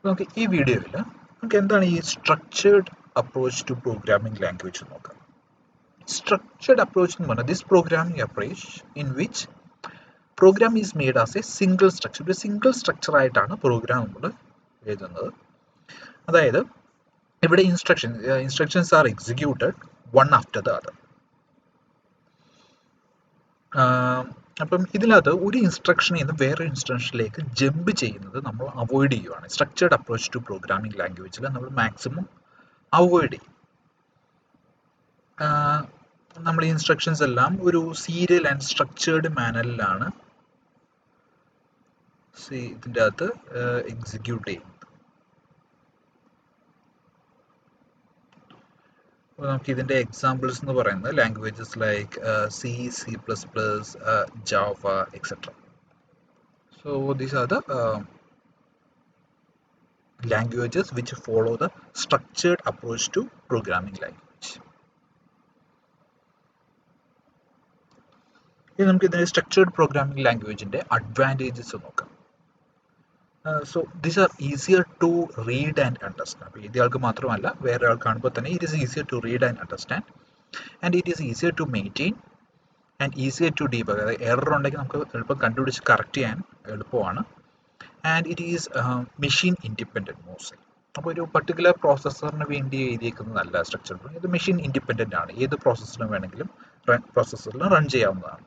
നമുക്ക് ഈ വീഡിയോയിൽ നമുക്ക് എന്താണ് ഈ structured approach to programming language നോക്കാം. സ്ട്രക്ചേർഡ് അപ്രോച്ച് എന്ന് പറഞ്ഞാൽ this programming approach in which program is made as a single structure. ഒരു സിംഗിൾ സ്ട്രക്ചർ ആയിട്ടാണ് പ്രോഗ്രാം നമ്മൾ എഴുതുന്നത്. അതായത് ഇവിടെ instructions are executed one after the other. അപ്പം ഇതിനകത്ത് ഒരു ഇൻസ്ട്രക്ഷനിൽ നിന്ന് വേറൊരു ഇൻസ്ട്രക്ഷനിലേക്ക് ജമ്പ് ചെയ്യുന്നത് നമ്മൾ അവോയ്ഡ് ചെയ്യുവാണ്. സ്ട്രക്ചേർഡ് അപ്രോച്ച് ടു പ്രോഗ്രാമിംഗ് ലാംഗ്വേജിൽ നമ്മൾ മാക്സിമം അവോയ്ഡ് ചെയ്യും. നമ്മൾ ഈ ഇൻസ്ട്രക്ഷൻസ് എല്ലാം ഒരു സീരിയൽ ആൻഡ് സ്ട്രക്ചേർഡ് മാനറിലാണ് ഇതിൻ്റെ അകത്ത് എക്സിക്യൂട്ട് ചെയ്യുന്നത്. നമുക്ക് ഇതിൻ്റെ എക്സാമ്പിൾസ് എന്ന് പറയുന്നത് languages like C, C++, Java etcetera. So these are the languages which follow the structured approach to programming language. ഇനി നമുക്ക് ഇതിന്റെ സ്ട്രക്ചേർഡ് പ്രോഗ്രാമിംഗ് ലാംഗ്വേജിന്റെ അഡ്വാൻറ്റേജസ് നോക്കാം. So these are easier to read and understand. അപ്പോൾ ഏത് ആൾക്ക് മാത്രമല്ല വേറെ ആൾ കാണുമ്പോൾ തന്നെ it is easier to read and understand and it is easier to maintain and easier to debug. അതായത് എറർ ഉണ്ടെങ്കിൽ നമുക്ക് എളുപ്പം കണ്ടുപിടിച്ച് കറക്റ്റ് ചെയ്യാൻ എളുപ്പമാണ്. And it is machine independent mostly. അപ്പോൾ ഒരു പർട്ടിക്കുലർ പ്രോസസ്സറിന് വേണ്ടി എഴുതിയേക്കുന്നതല്ല സ്ട്രക്ചർ. ഇത് മെഷീൻ ഇൻഡിപെൻഡൻ്റ് ആണ്. ഏത് പ്രോസസ്സറിനും വേണമെങ്കിലും പ്രോസസ്സറിൽ റൺ ചെയ്യാവുന്നതാണ്.